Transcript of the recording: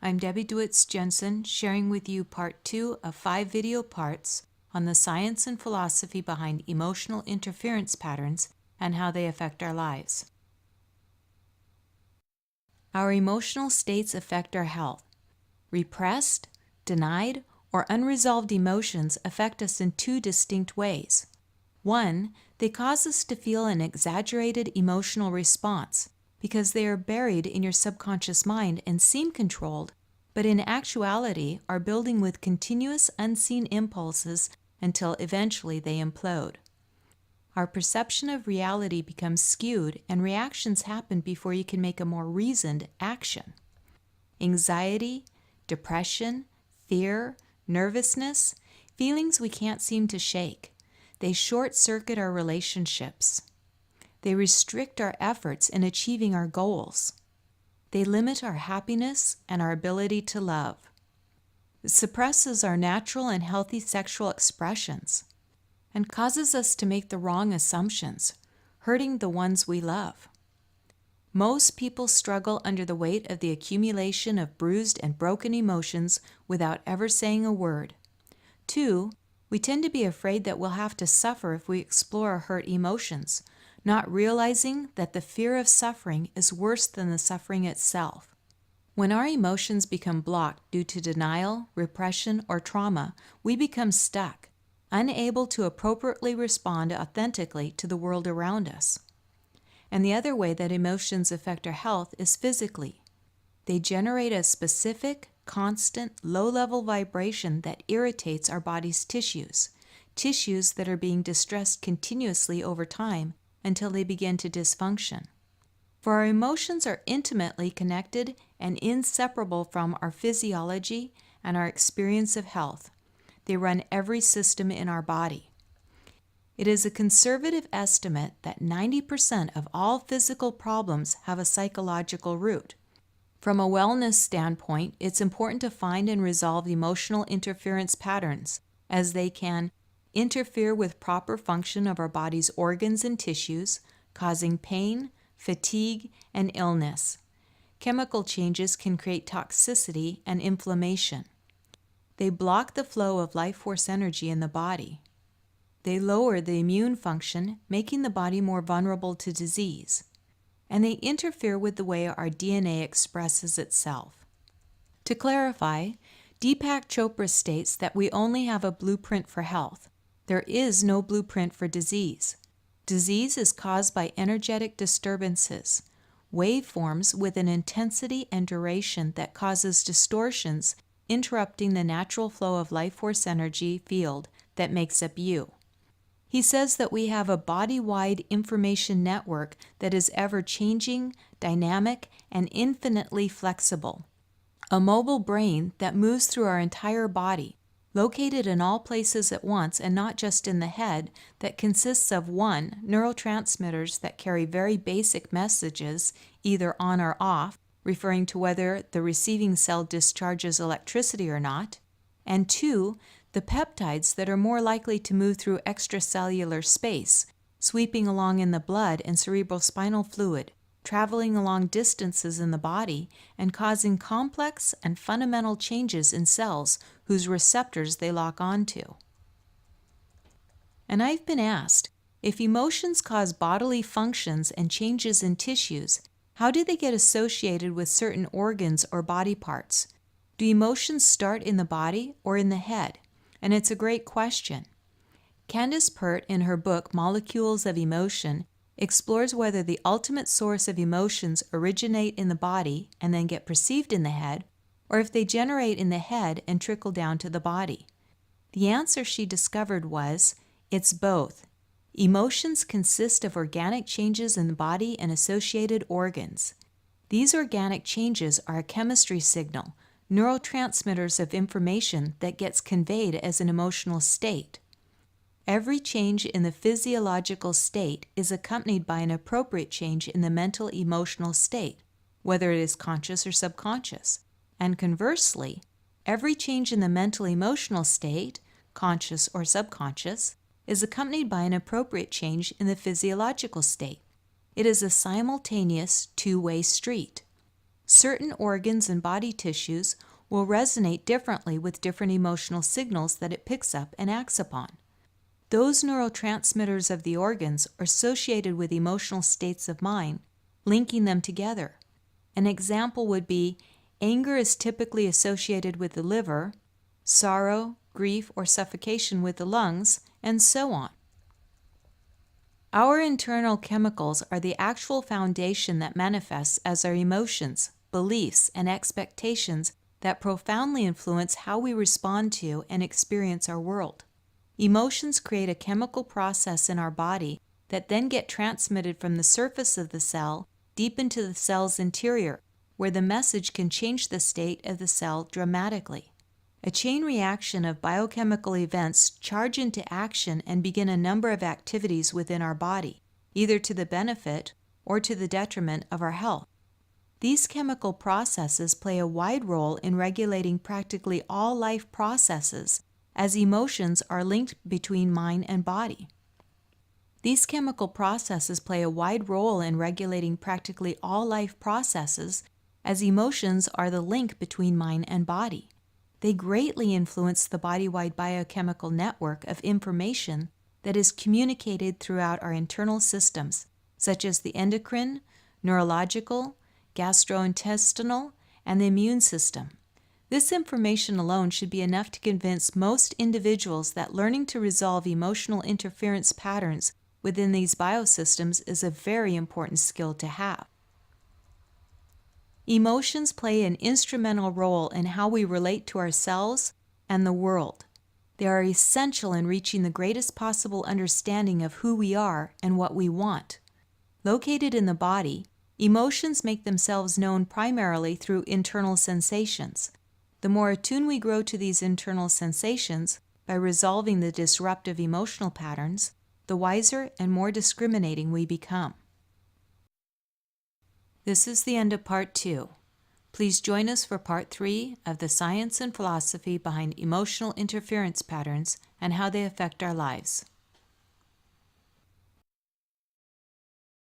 I'm Debbie Dewitz Jensen, sharing with you part 2 of 5 video parts on the science and philosophy behind emotional interference patterns and how they affect our lives. Our emotional states affect our health. Repressed, denied, or unresolved emotions affect us in 2 distinct ways. 1, they cause us to feel an exaggerated emotional response because they are buried in your subconscious mind and seem controlled, but in actuality are building with continuous unseen impulses until eventually they implode. Our perception of reality becomes skewed and reactions happen before you can make a more reasoned action. Anxiety, depression, fear, nervousness, feelings we can't seem to shake. They short-circuit our relationships. They restrict our efforts in achieving our goals. They limit our happiness and our ability to love. It suppresses our natural and healthy sexual expressions and causes us to make the wrong assumptions, hurting the ones we love. Most people struggle under the weight of the accumulation of bruised and broken emotions without ever saying a word. 2, we tend to be afraid that we'll have to suffer if we explore our hurt emotions, not realizing that the fear of suffering is worse than the suffering itself. When our emotions become blocked due to denial, repression, or trauma, we become stuck, unable to appropriately respond authentically to the world around us. And the other way that emotions affect our health is physically. They generate a specific, constant, low-level vibration that irritates our body's tissues that are being distressed continuously over time until they begin to dysfunction. For our emotions are intimately connected and inseparable from our physiology and our experience of health. They run every system in our body. It is a conservative estimate that 90% of all physical problems have a psychological root. From a wellness standpoint, it's important to find and resolve emotional interference patterns, as they can interfere with proper function of our body's organs and tissues, causing pain, fatigue, and illness. Chemical changes can create toxicity and inflammation. They block the flow of life force energy in the body. They lower the immune function, making the body more vulnerable to disease. And they interfere with the way our DNA expresses itself. To clarify, Deepak Chopra states that we only have a blueprint for health. There is no blueprint for disease. Disease is caused by energetic disturbances, waveforms with an intensity and duration that causes distortions, interrupting the natural flow of life force energy field that makes up you. He says that we have a body-wide information network that is ever-changing, dynamic, and infinitely flexible. A mobile brain that moves through our entire body, located in all places at once and not just in the head, that consists of 1, neurotransmitters that carry very basic messages, either on or off, referring to whether the receiving cell discharges electricity or not, and 2, the peptides that are more likely to move through extracellular space, sweeping along in the blood and cerebrospinal fluid, traveling along distances in the body, and causing complex and fundamental changes in cells whose receptors they lock onto. And I've been asked, if emotions cause bodily functions and changes in tissues, how do they get associated with certain organs or body parts? Do emotions start in the body or in the head? And it's a great question. Candace Pert, in her book Molecules of Emotion, explores whether the ultimate source of emotions originate in the body and then get perceived in the head, or if they generate in the head and trickle down to the body. The answer she discovered was, it's both. Emotions consist of organic changes in the body and associated organs. These organic changes are a chemistry signal, neurotransmitters of information that gets conveyed as an emotional state. Every change in the physiological state is accompanied by an appropriate change in the mental emotional state, whether it is conscious or subconscious. And conversely, every change in the mental emotional state, conscious or subconscious, is accompanied by an appropriate change in the physiological state. It is a simultaneous two-way street. Certain organs and body tissues will resonate differently with different emotional signals that it picks up and acts upon. Those neurotransmitters of the organs are associated with emotional states of mind, linking them together. An example would be anger is typically associated with the liver, sorrow, grief, or suffocation with the lungs, and so on. Our internal chemicals are the actual foundation that manifests as our emotions, beliefs, and expectations that profoundly influence how we respond to and experience our world. Emotions create a chemical process in our body that then get transmitted from the surface of the cell deep into the cell's interior, where the message can change the state of the cell dramatically. A chain reaction of biochemical events charge into action and begin a number of activities within our body, either to the benefit or to the detriment of our health. These chemical processes play a wide role in regulating practically all life processes, as emotions are linked between mind and body. These chemical processes play a wide role in regulating practically all life processes, as emotions are the link between mind and body. They greatly influence the body-wide biochemical network of information that is communicated throughout our internal systems, such as the endocrine, neurological, gastrointestinal, and the immune system. This information alone should be enough to convince most individuals that learning to resolve emotional interference patterns within these biosystems is a very important skill to have. Emotions play an instrumental role in how we relate to ourselves and the world. They are essential in reaching the greatest possible understanding of who we are and what we want. Located in the body, emotions make themselves known primarily through internal sensations. The more attuned we grow to these internal sensations by resolving the disruptive emotional patterns, the wiser and more discriminating we become. This is the end of Part 2. Please join us for Part 3 of the science and philosophy behind emotional interference patterns and how they affect our lives.